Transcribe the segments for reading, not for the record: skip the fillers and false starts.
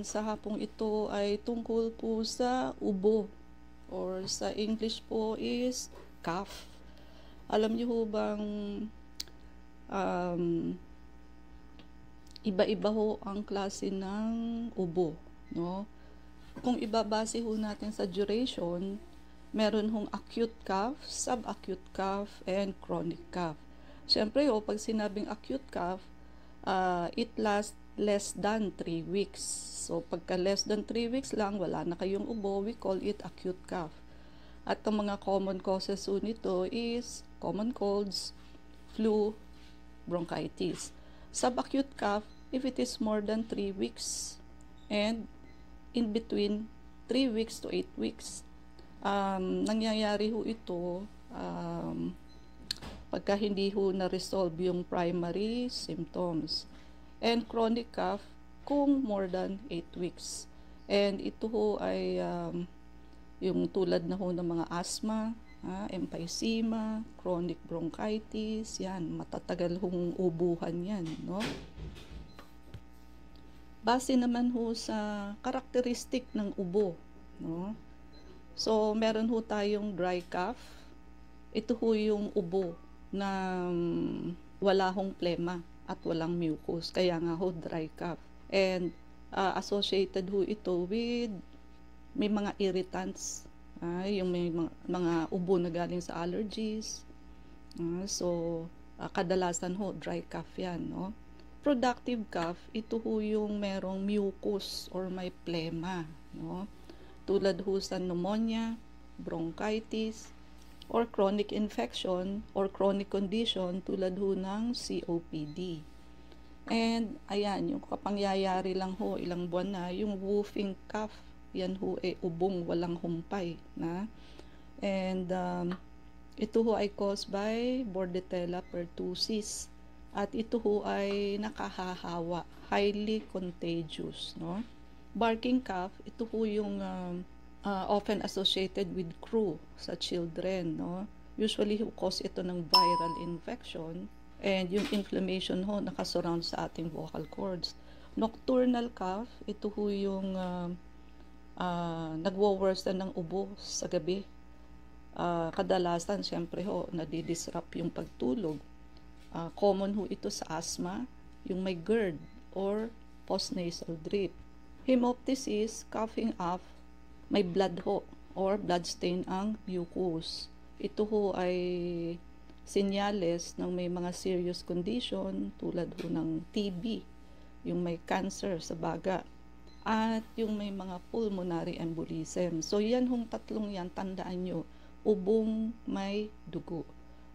Sa hapong ito ay tungkol po sa ubo or sa English po is cough. Alam niyo ho bang um, iba-iba ho ang klase ng ubo, no? Kung ibabase ho natin sa duration, meron hong acute cough, subacute cough, and chronic cough. Siyempre ho, pag sinabing acute cough, it lasts less than 3 weeks. So, pagka less than 3 weeks lang, wala na kayong ubo, we call it acute cough. At ang mga common causes ho nito is common colds, flu, bronchitis. Subacute cough, if it is more than 3 weeks and in between 3 weeks to 8 weeks, nangyayari ho ito pagka hindi ho na-resolve yung primary symptoms. And chronic cough kung more than 8 weeks. And ito ho ay yung tulad na ho ng mga asthma, emphysema, chronic bronchitis, yan, matatagal hong ubuhan yan, no? Base naman ho sa karakteristik ng ubo, no? So, meron ho tayong dry cough. Ito ho yung ubo na wala hong plema at walang mucus. Kaya nga ho, dry cough. And associated ho ito with may mga irritants. Yung may mga ubo na galing sa allergies. So, kadalasan ho, dry cough yan. No? Productive cough, ito ho yung merong mucus or may plema. No? Tulad ho sa pneumonia, bronchitis, or chronic infection or chronic condition tulad ho ng COPD. And ayan, yung kapangyayari lang ho, ilang buwan na, yung whooping cough, yan ho ubong walang humpay na. And ito ho ay caused by Bordetella pertussis. At ito ho ay nakahahawa, highly contagious, no? Barking cough, ito ho yung often associated with croup sa children, no? Usually cause ito ng viral infection and yung inflammation ho nakasurround sa ating vocal cords. Nocturnal cough, ito ho yung nagwo-worsen ng ubo sa gabi. Kadalasan, syempre ho, nadidisrupt yung pagtulog. Common ho ito sa asthma, yung may GERD or postnasal drip. Hemoptysis, coughing up, may blood ho or blood stain ang mucus. Ito ho ay senyales ng may mga serious condition tulad ho ng TB, yung may cancer sa baga, at yung may mga pulmonary embolism. So yan hong tatlong yan, tandaan nyo, ubong may dugo.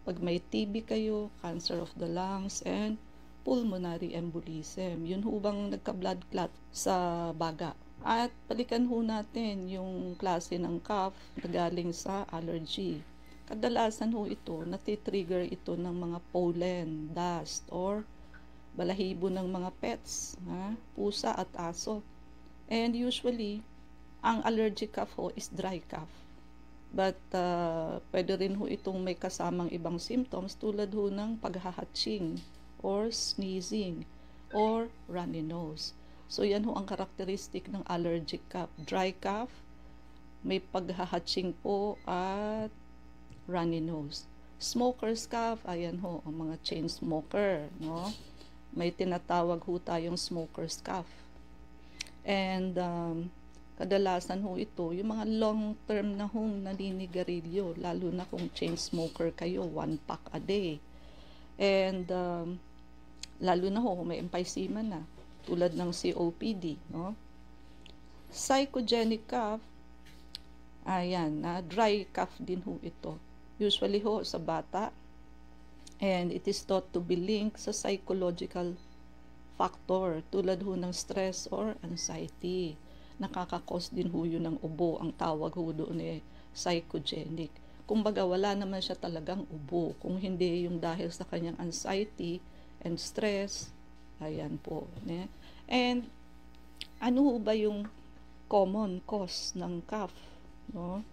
Pag may TB kayo, cancer of the lungs, and pulmonary embolism, yun ho bang nagka-blood clot sa baga. At balikan ho natin yung klase ng cough na galing sa allergy. Kadalasan ho ito, natitrigger ito ng mga pollen, dust, or balahibo ng mga pets, pusa at aso. And usually, ang allergic cough ho is dry cough. But pwede rin ho itong may kasamang ibang symptoms tulad ho ng paghahatching or sneezing or runny nose. So yan ho ang karakteristik ng allergic cough. Dry cough, may paghahatching po at runny nose. Smoker's cough, ayan ho, ang mga chain smoker, no? May tinatawag ho tayong smoker's cough. And kadalasan ho ito, yung mga long term na hong naninigarilyo, lalo na kung chain smoker kayo, 1 pack a day. And lalo na ho, may emphysema na, tulad ng COPD, no? Psychogenic cough, ayan, dry cough din ho ito. Usually ho sa bata, and it is thought to be linked sa psychological factor tulad ho ng stress or anxiety. Nakakakos din ho yun ng ubo. Ang tawag ho doon psychogenic. Kumbaga wala naman siya talagang ubo. Kung hindi yung dahil sa kanyang anxiety and stress, ayan po. And ano ho ba yung common cause ng cough? No?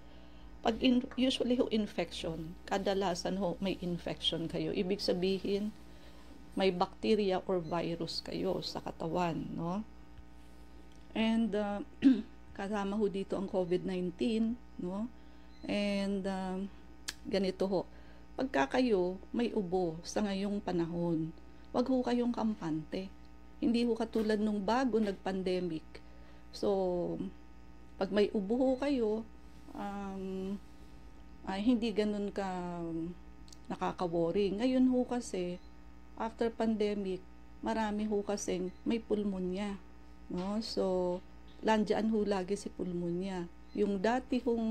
Pag usually ho infection, kadalasan ho may infection kayo. Ibig sabihin, may bacteria or virus kayo sa katawan, no? And kasama ho dito ang COVID-19, no? And ganito ho, pagka kayo may ubo sa ngayong panahon, wag ho kayong kampante. Hindi ho katulad nung bago nag-pandemic. So, pag may ubo ho kayo, ay hindi ganun ka nakaka-worry. Ngayon ho kasi, after pandemic, marami ho kasing may pulmonya. No? So, landyan ho lagi si pulmonya. Yung dati hong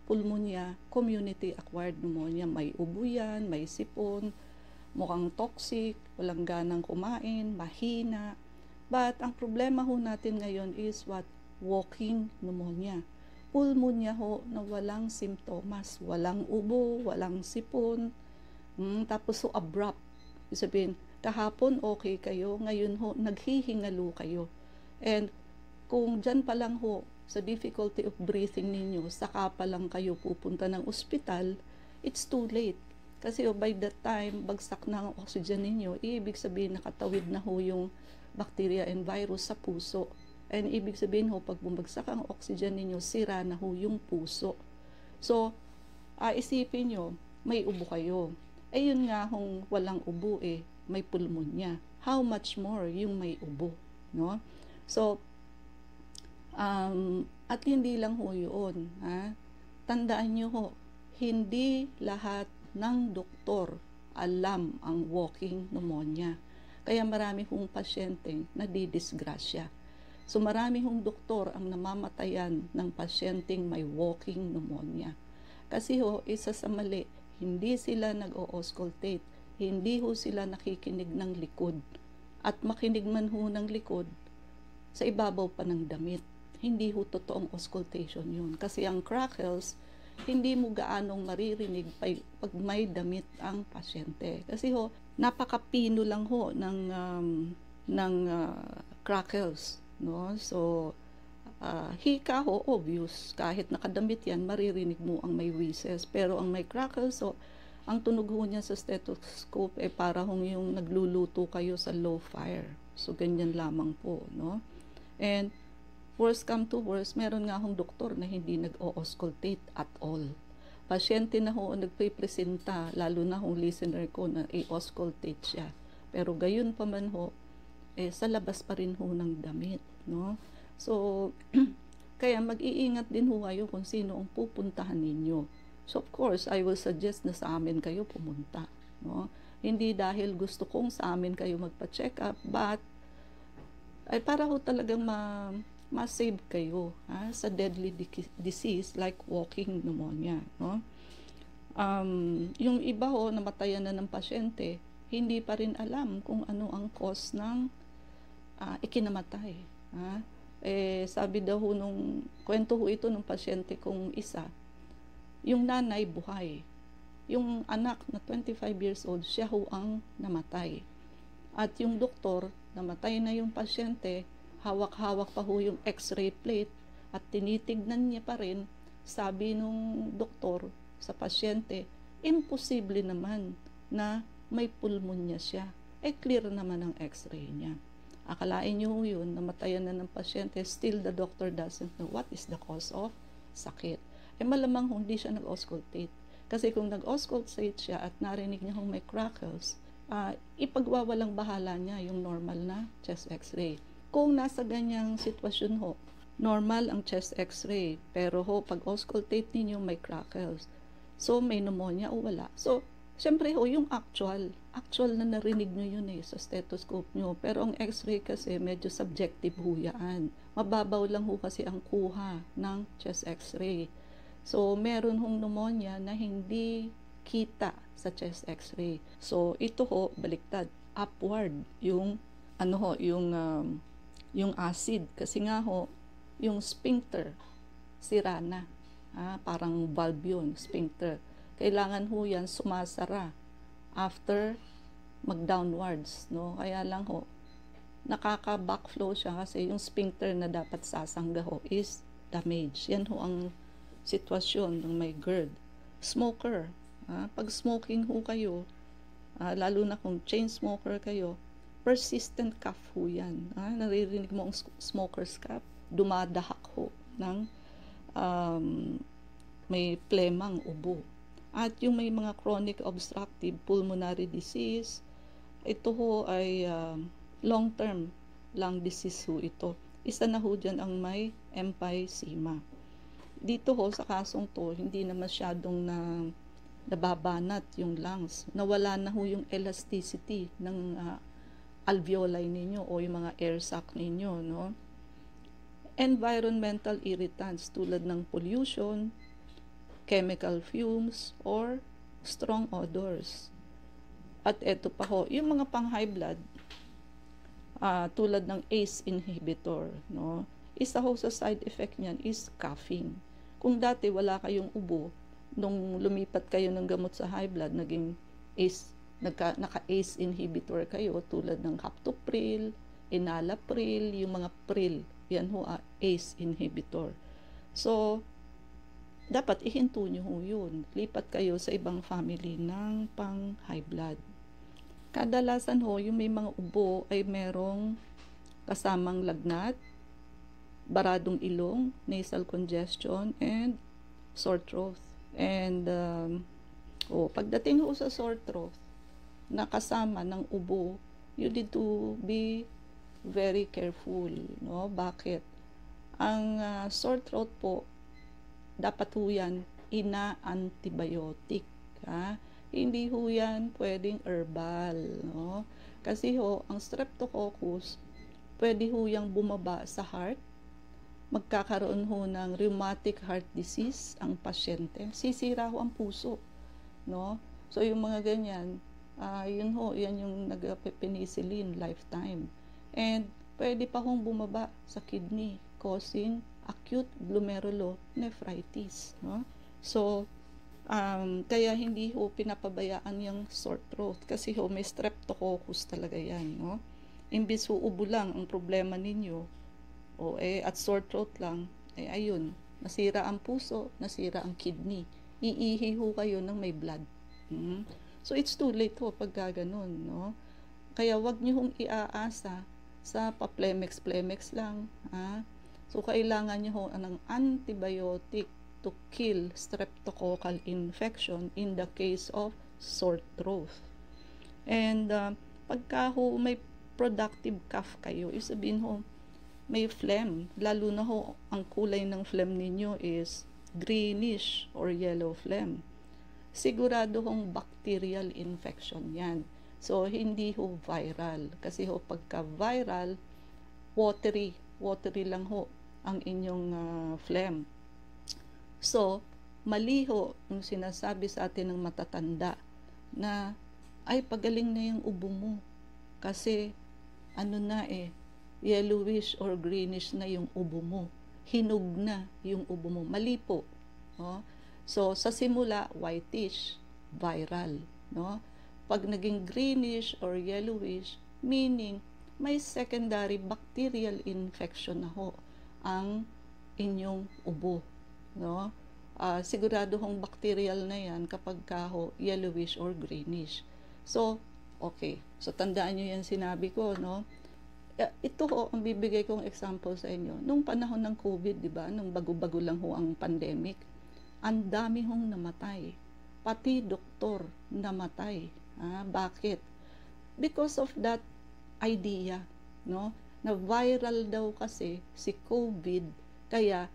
pulmonya, community-acquired pneumonia. May ubo yan, may sipon, mukhang toxic, walang ganang kumain, mahina. But ang problema ho natin ngayon is what? Walking pneumonia. Pulmonya ho na walang simptomas, walang ubo, walang sipon, tapos so abrupt. Ibig sabihin, kahapon okay kayo, ngayon ho naghihingalo kayo. And kung dyan pa lang ho, sa difficulty of breathing ninyo, saka pa lang kayo pupunta ng ospital, it's too late. Kasi by that time, bagsak na ang oxygen ninyo, ibig sabihin nakatawid na ho yung bacteria and virus sa puso. And ibig sabihin ho, pag bumagsak ang oxygen ninyo, sira na ho yung puso. So, isipin nyo, may ubo kayo. Yun nga hong walang ubo may pulmonya. How much more yung may ubo, no? So, at hindi lang ho yun, ha? Tandaan nyo ho, hindi lahat ng doktor alam ang walking pneumonia. Kaya marami hong pasyente na didisgrasya. So marami hong doktor ang namamatayan ng pasyenteng may walking pneumonia. Kasi ho, isa sa mali, hindi sila nag-o-auscultate, hindi ho sila nakikinig ng likod. At makinig man ho ng likod, sa ibabaw pa ng damit. Hindi ho totoong auscultation yun. Kasi ang crackles, hindi mo gaanong maririnig pag may damit ang pasyente. Kasi ho, napakapino lang ho ng crackles. No? So, hika ho, obvious. Kahit nakadamit yan, maririnig mo ang may wheezes. Pero ang may crackles, so, ang tunog ho niya sa stethoscope para hong yung nagluluto kayo sa low fire. So, ganyan lamang po. No? And, worst come to worst, meron nga hong doktor na hindi nag-o-auscultate at all. Pasyente na ho nagpipresenta, lalo na hong listener ko na i-auscultate siya. Pero gayon pa man ho, sa labas pa rin ho ng damit, no? So, kaya mag-iingat din ho kayo kung sino ang pupuntahan ninyo. So, of course, I will suggest na sa amin kayo pumunta, no? Hindi dahil gusto kong sa amin kayo magpa-check up, but ay para ho talagang ma-save kayo sa deadly disease like walking pneumonia, no? Yung iba ho, namatayan na ng pasyente, hindi pa rin alam kung ano ang cause ng ikinamatay. Sabi daw ho nung, kwento ho ito ng pasyente kong isa, yung nanay buhay. Yung anak na 25 years old, siya ho ang namatay. At yung doktor, namatay na yung pasyente, hawak-hawak pa ho yung x-ray plate at tinitignan niya pa rin, sabi nung doktor sa pasyente, imposible naman na may pulmonya siya. Clear naman ang x-ray niya. Akalain nyo yun, namatayan na ng pasyente, still the doctor doesn't know what is the cause of sakit. Malamang hindi siya nag-auscultate. Kasi kung nag-auscultate siya at narinig niya kung may crackles, ipagwawalang bahala niya yung normal na chest x-ray. Kung nasa ganyang sitwasyon ho, normal ang chest x-ray, pero ho, pag auscultate ninyo may crackles. So, may pneumonia o wala. So, siyempre ho, yung actual na narinig nyo yun sa stethoscope nyo. Pero ang x-ray kasi medyo subjective ho yan. Mababaw lang ho kasi ang kuha ng chest x-ray. So, meron hong pneumonia na hindi kita sa chest x-ray. So, ito ho, baliktad, upward yung yung acid. Kasi nga ho, yung sphincter, sira na. Parang valve yun, sphincter. Kailangan ho yan sumasara after mag-downwards, no? Kaya lang ho, nakaka-backflow siya kasi yung sphincter na dapat sasangga ho is damaged. Yan ho ang sitwasyon ng may GERD. Smoker, pag smoking ho kayo, lalo na kung chain smoker kayo, persistent cough ho yan. Naririnig mo ang smoker's cough, dumadahak ho ng may plemang ubo. At yung may mga chronic obstructive pulmonary disease, ito ho ay long-term lung disease ho ito. Isa na ho dyan ang may emphysema. Dito ho sa kasong to, hindi na masyadong nababanat yung lungs. Nawala na ho yung elasticity ng alveoli ninyo o yung mga air sac ninyo, no? Environmental irritants tulad ng pollution, chemical fumes, or strong odors. At eto pa ho, yung mga pang high blood, tulad ng ACE inhibitor, no? Isa ho sa side effect niyan is coughing. Kung dati wala kayong ubo, nung lumipat kayo ng gamot sa high blood, naging ACE, naka-ACE inhibitor kayo tulad ng captopril, enalapril, yung mga pril, yan ho ACE inhibitor. So, dapat ihinto nyo ho yun. Lipat kayo sa ibang family ng pang high blood. Kadalasan ho, yung may mga ubo ay merong kasamang lagnat, baradong ilong, nasal congestion, and sore throat. And pagdating ho sa sore throat, na kasama ng ubo, you need to be very careful, no? Bakit? Ang sore throat po, dapat ho yan ina-antibiotic, ha? Hindi ho yan pwedeng herbal, no? Kasi ho, ang streptococcus, pwede ho yang bumaba sa heart, magkakaroon ho ng rheumatic heart disease ang pasyente, sisira ho ang puso, no? So yung mga ganyan, yun ho, yan yung nag-penicillin lifetime. And pwede pa hong bumaba sa kidney, causing acute glomerulonephritis, no? So kaya hindi ho pinapabayaan yung sore throat kasi ho may streptococcus talaga yan, no? Imbis ho ubo lang ang problema ninyo, at sore throat lang, ayun, nasira ang puso, nasira ang kidney. Iihi ho kayo ng may blood. So, it's too late ho pag gaganon, no? Kaya wag niyo hong iaasa sa pa-Plemex lang, ha? So, kailangan niyo ho ng antibiotic to kill streptococcal infection in the case of sore throat. And, pagka ho may productive cough kayo, isabihin ho, may phlegm, lalo na ho, ang kulay ng phlegm ninyo is greenish or yellow phlegm. Sigurado hong bacterial infection yan. So, hindi ho viral. Kasi ho, pagka viral, watery lang ho ang inyong phlegm. So, mali ho yung sinasabi sa atin ng matatanda na, ay, pagaling na yung ubo mo. Kasi, yellowish or greenish na yung ubo mo. Hinog na yung ubo mo. Mali po. No? So, sa simula, whitish, viral. No? Pag naging greenish or yellowish, meaning may secondary bacterial infection na ho ang inyong ubo. No? Sigurado hong bacterial na yan kapag ho yellowish or greenish. So, okay. So, tandaan nyo yan sinabi ko, no? Ito ho, ang bibigay kong example sa inyo. Nung panahon ng COVID, di ba? Nung bago-bago lang ho ang pandemic, ang dami hong namatay. Pati doktor namatay. Bakit? Because of that idea, no? Na viral daw kasi si COVID, kaya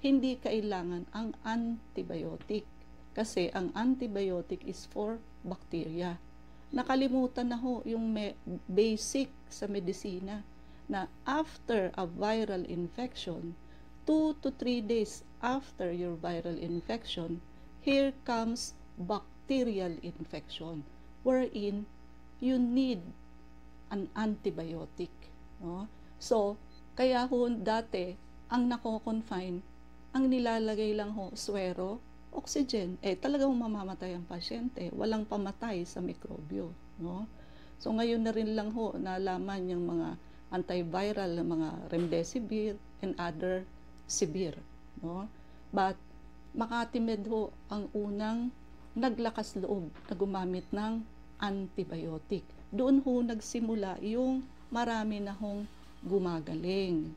hindi kailangan ang antibiotic. Kasi ang antibiotic is for bacteria. Nakalimutan na ho yung basic sa medisina na after a viral infection, 2 to 3 days after your viral infection, here comes bacterial infection wherein you need an antibiotic. No? So, kaya ho dati, ang nako-confine, ang nilalagay lang ho, suero, oxygen, talagang mamamatay ang pasyente. Walang pamatay sa mikrobyo. No? So, ngayon na rin lang ho, nalaman yung mga antiviral na mga remdesivir and other severe. No? But, Makatimed ho ang unang naglakas loob na gumamit ng antibiotic. doon ho nagsimula yung marami na hong gumagaling.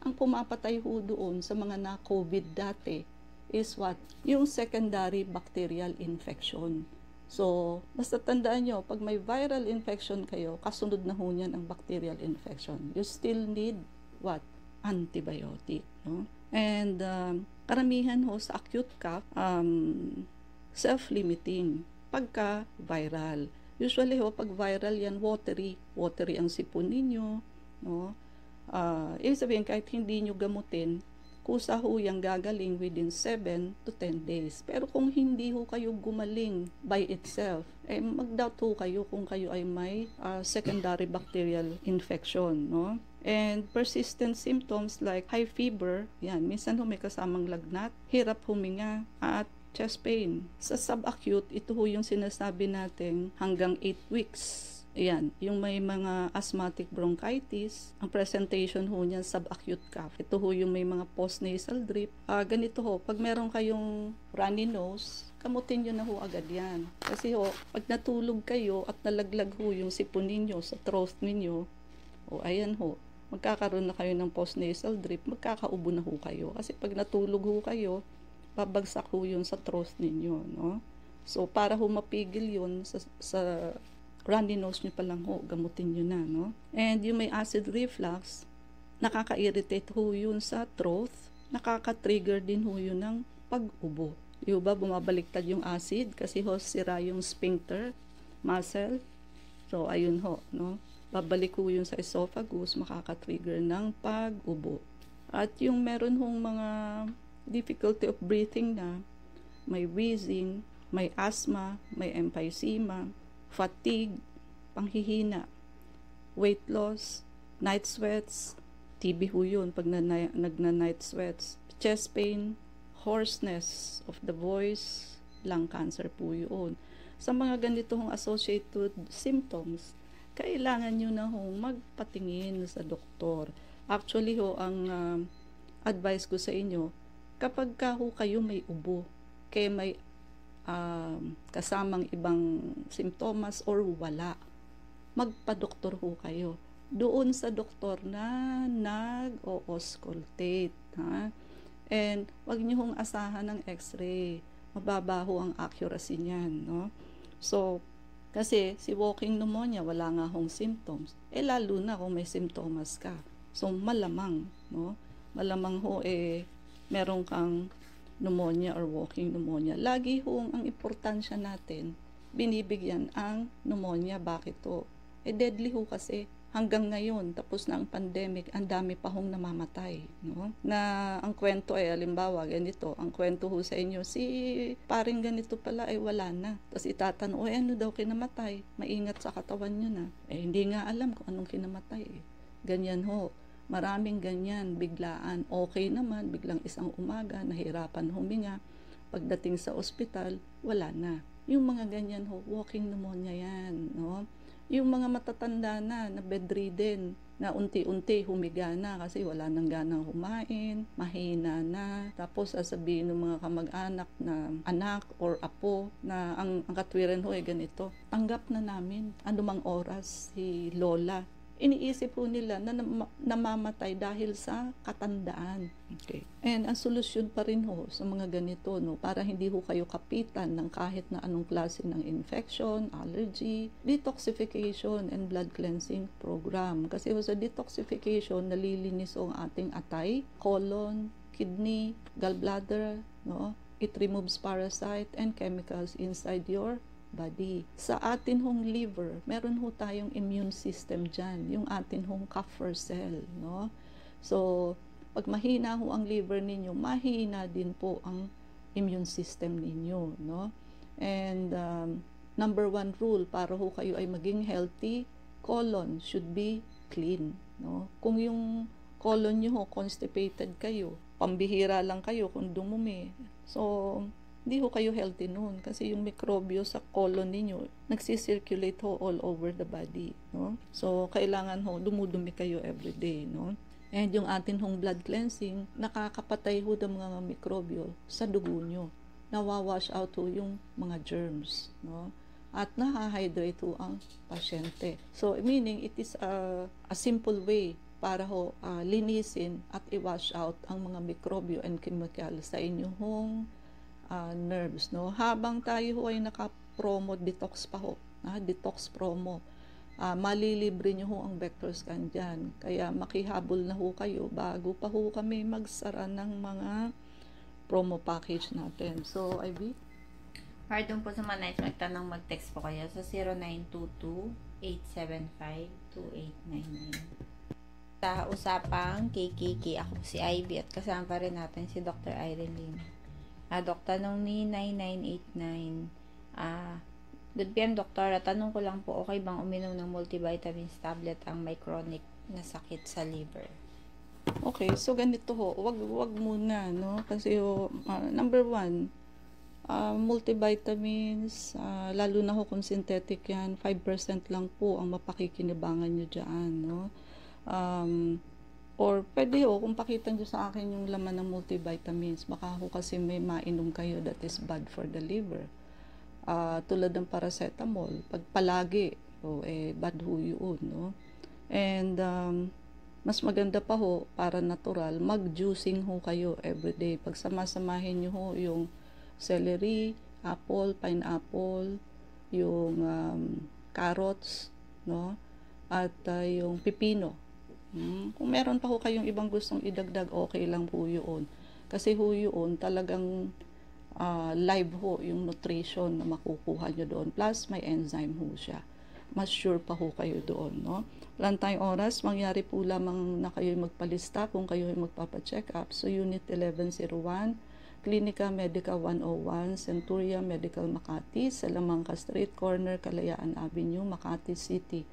Ang pumapatay ho doon sa mga na-COVID dati is what? Yung secondary bacterial infection. So, basta tandaan nyo, pag may viral infection kayo, kasunod na ho niyan ang bacterial infection. You still need what? Antibiotic. No? And karamihan ho sa acute cough, self-limiting pagka viral. Usually ho, pag viral yan, watery ang sipon ninyo, no? Ibig sabihin, kahit hindi nyo gamutin, kusa ho yung gagaling within 7 to 10 days. Pero kung hindi ho kayo gumaling by itself, mag-doubt ho kayo kung kayo ay may secondary bacterial infection, no? And persistent symptoms like high fever, yan, minsan ho may kasamang lagnat, hirap huminga, at chest pain. Sa subacute, ito ho yung sinasabi natin hanggang 8 weeks. Ayan, yung may mga asthmatic bronchitis, ang presentation ho niyan subacute cough. Ito ho yung may mga postnasal drip. Ganito ho, pag meron kayong runny nose, kamutin nyo na ho agad yan. Kasi ho, pag natulog kayo at nalaglag ho yung sipon ninyo sa throat ninyo, ayan ho, magkakaroon na kayo ng postnasal drip, magkakaubo na ho kayo. Kasi pag natulog ho kayo, babagsak ho yun sa throat ninyo, no? So, para ho mapigil yun sa runny nose nyo pa lang ho, gamutin nyo na, no? And yung may acid reflux, nakaka-irritate ho yun sa throat, nakaka-trigger din ho yun ng pag-ubo. Yung ba, bumabaliktad yung acid kasi ho, sira yung sphincter muscle. So, ayun ho, no? Babalik ho yun sa esophagus, makaka-trigger ng pag-ubo. At yung meron hong mga difficulty of breathing na, may wheezing, may asthma, may emphysema, fatigue, panghihina, weight loss, night sweats, TB ho yun pag nagna-night sweats, chest pain, hoarseness of the voice, lung cancer po yun. Sa mga ganitong associated symptoms, kailangan nyo na hong magpatingin sa doktor. Actually ho, ang advice ko sa inyo, kapag ka ho kayo may ubo, kaya may kasamang ibang simptomas or wala, magpa-doktor ho kayo. Doon sa doktor na nag-o-auscultate. Ha? And wag niyo hong asahan ng x-ray. Mababa ho ang accuracy niyan. No? So, kasi si walking pneumonia, wala nga hong symptoms. Lalo na kung may simptomas ka. So, malamang. No? Malamang ho, meron kang pneumonia or walking pneumonia. Lagi hong ang importansya natin, binibigyan ang pneumonia. Bakit to? Deadly ho kasi. Hanggang ngayon, tapos na ang pandemic, ang dami pa hong namamatay. No? Na ang kwento ay, halimbawa, ganito, ang kwento ho sa inyo, si paring ganito pala ay wala na. Tapos itatanong, ano daw kinamatay? Maingat sa katawan nyo na. Hindi nga alam kung anong kinamatay. Ganyan ho. Maraming ganyan, biglaan. Okay naman, biglang isang umaga, nahirapan huminga. Pagdating sa ospital, wala na. Yung mga ganyan ho, walking pneumonia yan. No? Yung mga matatanda na bedridden, na unti-unti humiga na kasi wala nang ganang kumain, mahina na. Tapos sasabihin ng mga kamag-anak na anak or apo na ang katwiran ho ay ganito. Tanggap na namin anumang oras si lola. Iniisip po nila na namamatay dahil sa katandaan. Okay. And ang solusyon pa rin ho sa mga ganito, no, para hindi ho kayo kapitan ng kahit na anong klase ng infection, allergy, detoxification and blood cleansing program. Kasi ho sa detoxification, nalilinis ho ang ating atay, colon, kidney, gallbladder, no? It removes parasite and chemicals inside your body. Sa atin hong liver, meron ho tayong immune system dyan, yung atin hong Kupffer cell, no? So, pag mahina ho ang liver ninyo, mahina din po ang immune system ninyo, no? And number 1 rule, para ho kayo ay maging healthy, colon should be clean, no? Kung yung colon nyo ho, constipated kayo, pambihira lang kayo kung dumumi, so hindi ho kayo healthy noon kasi yung mikrobyo sa colon ninyo nagsisirculate ho all over the body, no? So, kailangan ho dumudumi kayo everyday, no? And yung atin hong blood cleansing, nakakapatay ho ng mga mikrobyo sa dugo nyo. Nawawash out ho yung mga germs, no? at nahahydrate ho ang pasyente. So, meaning it is a simple way para ho linisin at i-wash out ang mga mikrobyo and chemical sa inyong nerves, no? Habang tayo ho ay naka-promo detox pa ho, detox promo, malilibre nyo ho ang vector scan dyan. Kaya makihabol na ho kayo bago pa ho kami magsara ng mga promo package natin. So, Ivy? Or doon po sa mga nais magtanong, mag-text po kayo sa 0922-875-2899. Sa usapang KKK, ako si Ivy at kasama pa rin natin si Dr. Irene Lim. Dok, tanong ni 9989, good PM, Doktor. Tanong ko lang po, okay bang uminom ng multivitamins tablet ang may chronic na sakit sa liver? Okay, so ganito ho, wag muna, no? Kasi number one, multivitamins, lalo na ho kung synthetic yan, 5% lang po ang mapakikinabangan nyo dyan, no? Or pwede ho, kung pakita nyo sa akin yung laman ng multivitamins, baka ho kasi may mainom kayo that is bad for the liver. Tulad ng paracetamol, pag palagi, bad ho yun, no? And, mas maganda pa ho, para natural, mag-juicing ho kayo everyday. Pag samasamahin nyo ho yung celery, apple, pineapple, yung carrots, no? At yung pipino. Kung meron pa ho kayong ibang gustong idagdag, okay lang po yun. Kasi ho yun, talagang live ho yung nutrition na makukuha nyo doon. Plus, may enzyme ho siya. Mas sure pa ho kayo doon, no? Walang tayong oras, mangyari po lamang na kayo magpalista kung kayo magpapacheck up. So, Unit 1101, Clinica Medica 101, Centuria Medical Makati, Salamanca Street Corner, Kalayaan Avenue, Makati City.